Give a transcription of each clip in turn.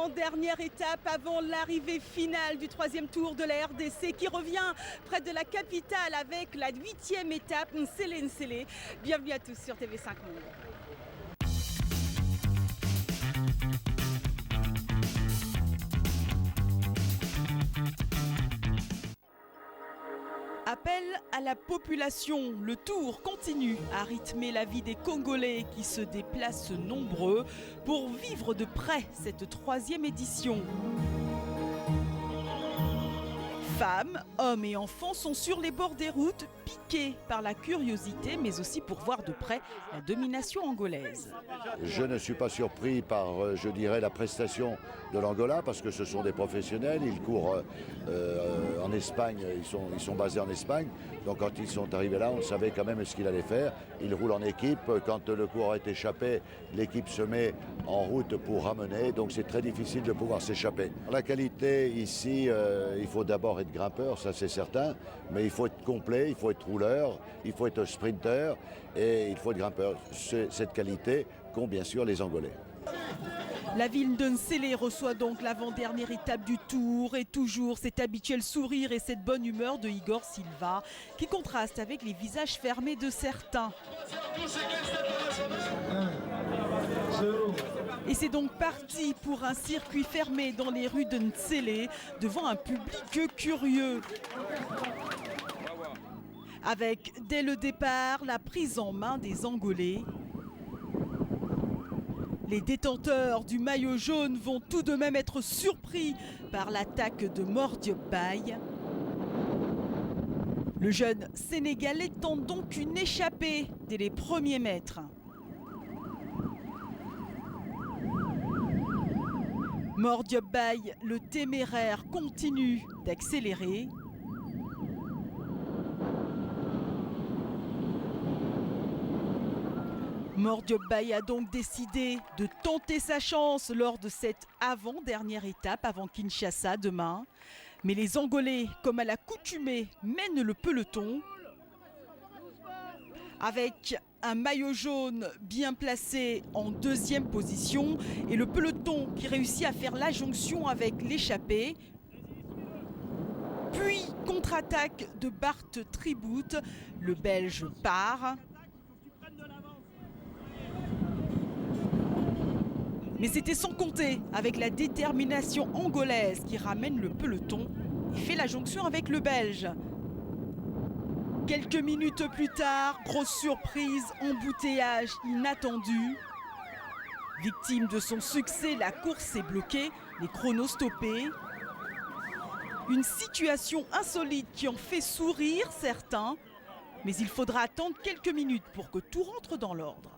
l'avant-dernière étape avant l'arrivée finale du 3e tour de la RDC qui revient près de la capitale avec la 8e étape, Nsele Nsele. Bienvenue à tous sur TV5 Monde. Appel à la population, le tour continue à rythmer la vie des Congolais qui se déplacent nombreux pour vivre de près cette 3e édition. Femmes, hommes et enfants sont sur les bords des routes, piqués par la curiosité, mais aussi pour voir de près la domination angolaise. Je ne suis pas surpris par, je dirais, la prestation de l'Angola, parce que ce sont des professionnels, ils courent en Espagne, ils sont basés en Espagne, donc quand ils sont arrivés là, on savait quand même ce qu'il allait faire. Ils roulent en équipe, quand le coureur est échappé, l'équipe se met en route pour ramener, donc c'est très difficile de pouvoir s'échapper. La qualité ici, il faut d'abord être grimpeur, ça c'est certain, mais il faut être complet, il faut être rouleur, il faut être sprinter et il faut être grimpeur. C'est cette qualité qu'ont bien sûr les Angolais. La ville de Nsele reçoit donc l'avant-dernière étape du tour et toujours cet habituel sourire et cette bonne humeur de Igor Silva qui contraste avec les visages fermés de certains. Et c'est donc parti pour un circuit fermé dans les rues de Nsele devant un public curieux. Avec dès le départ la prise en main des Angolais. Les détenteurs du maillot jaune vont tout de même être surpris par l'attaque de Mor Diop Baye. Le jeune Sénégalais tente donc une échappée dès les premiers mètres. Mor Diop Baye, le téméraire, continue d'accélérer. Mor Diop Baye a donc décidé de tenter sa chance lors de cette avant-dernière étape avant Kinshasa demain. Mais les Angolais, comme à l'accoutumée, mènent le peloton. Avec un maillot jaune bien placé en 2e position et le peloton qui réussit à faire la jonction avec l'échappée. Puis contre-attaque de Bart Tribout, le Belge part. Mais c'était sans compter avec la détermination angolaise qui ramène le peloton et fait la jonction avec le Belge. Quelques minutes plus tard, grosse surprise, embouteillage inattendu. Victime de son succès, la course est bloquée, les chronos stoppés. Une situation insolite qui en fait sourire certains, mais il faudra attendre quelques minutes pour que tout rentre dans l'ordre.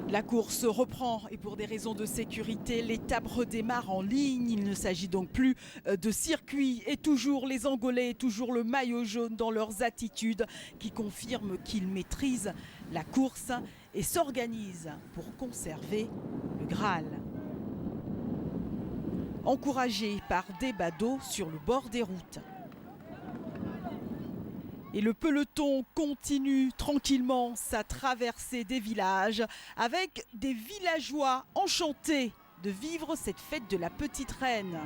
La course reprend et pour des raisons de sécurité, l'étape redémarre en ligne. Il ne s'agit donc plus de circuit et toujours les Angolais, toujours le maillot jaune dans leurs attitudes qui confirment qu'ils maîtrisent la course et s'organisent pour conserver le Graal. Encouragés par des badauds sur le bord des routes. Et le peloton continue tranquillement sa traversée des villages avec des villageois enchantés de vivre cette fête de la petite reine.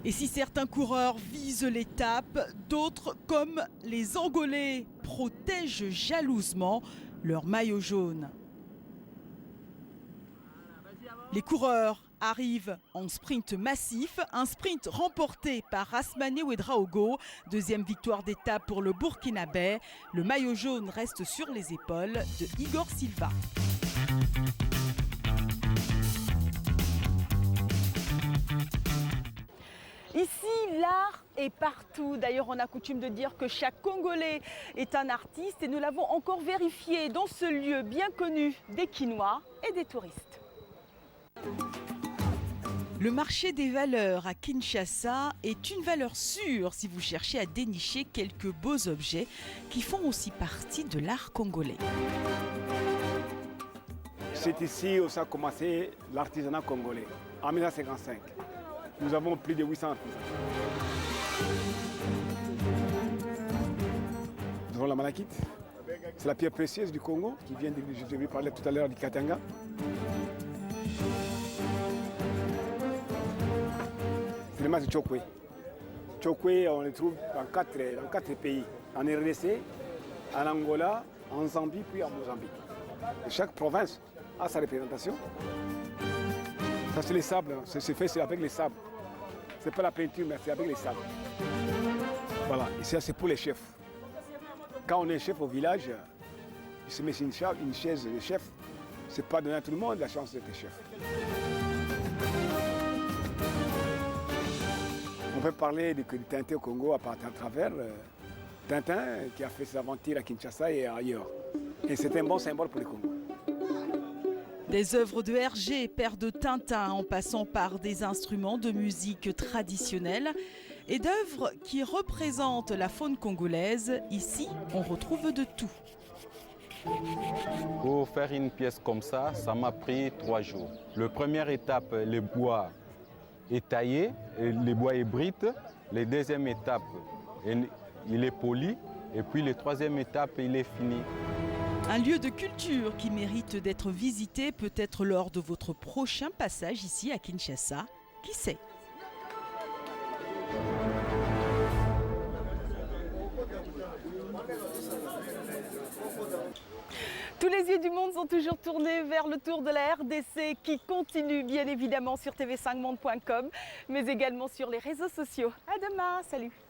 Et si certains coureurs visent l'étape, d'autres, comme les Angolais, protègent jalousement leur maillot jaune. Les coureurs arrivent en sprint massif, un sprint remporté par Rasmane Ouedraogo. 2e victoire d'étape pour le Burkinabé. Le maillot jaune reste sur les épaules de Igor Silva. Ici, l'art est partout. D'ailleurs, on a coutume de dire que chaque Congolais est un artiste et nous l'avons encore vérifié dans ce lieu bien connu des Quinois et des touristes. Le marché des valeurs à Kinshasa est une valeur sûre si vous cherchez à dénicher quelques beaux objets qui font aussi partie de l'art congolais. C'est ici où ça a commencé l'artisanat congolais, en 1955. Nous avons plus de 800 artisans. Nous avons la malachite, C'est la pierre précieuse du Congo qui vient, je devais parler tout à l'heure du Katanga. C'est le masque de Chokwe. Chokwe, on le trouve dans quatre pays. En RDC, en Angola, en Zambie, puis en Mozambique. Et chaque province a sa représentation. Ça, c'est les sables. C'est avec les sables. Ce n'est pas la peinture, mais c'est avec les sables. Voilà, et ça, c'est pour les chefs. Quand on est chef au village, il se met sur une chaise de chef. Ce n'est pas donné à tout le monde la chance d'être chef. On peut parler du Tintin au Congo à travers Tintin qui a fait ses aventures à Kinshasa et ailleurs. Et c'est un bon symbole pour le Congo. Des œuvres de Hergé, père de Tintin, en passant par des instruments de musique traditionnelle et d'œuvres qui représentent la faune congolaise. Ici, on retrouve de tout. Pour faire une pièce comme ça m'a pris 3 jours. La première étape, le bois est taillé, le bois est brite. La deuxième étape, il est poli. Et puis la troisième étape, il est fini. Un lieu de culture qui mérite d'être visité peut-être lors de votre prochain passage ici à Kinshasa. Qui sait ? Tous les yeux du monde sont toujours tournés vers le tour de la RDC qui continue bien évidemment sur tv5monde.com mais également sur les réseaux sociaux. À demain, salut!